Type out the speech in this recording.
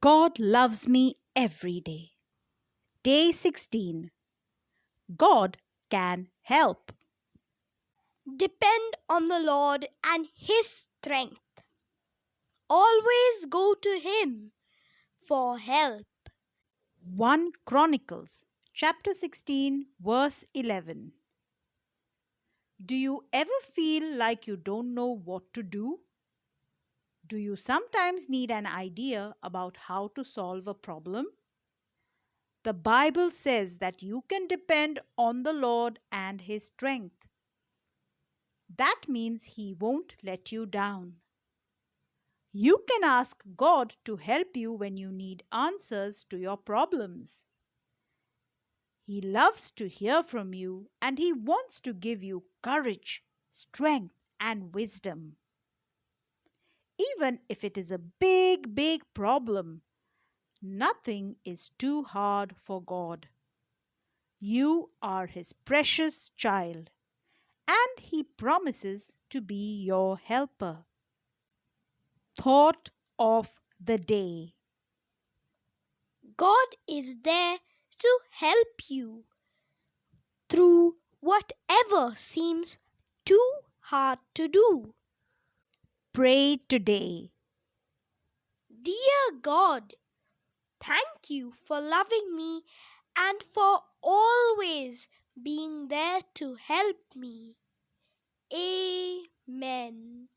God loves me every day. Day 16. God can help. Depend on the Lord and His strength. Always go to Him for help. 1 Chronicles chapter 16 verse 11. Do you ever feel like you don't know what to do? Do you sometimes need an idea about how to solve a problem? The Bible says that you can depend on the Lord and His strength. That means He won't let you down. You can ask God to help you when you need answers to your problems. He loves to hear from you and He wants to give you courage, strength, and wisdom. Even if it is a big, big problem, nothing is too hard for God. You are His precious child, and He promises to be your helper. Thought of the day. God is there to help you through whatever seems too hard to do. Pray today. Dear God, thank you for loving me and for always being there to help me. Amen.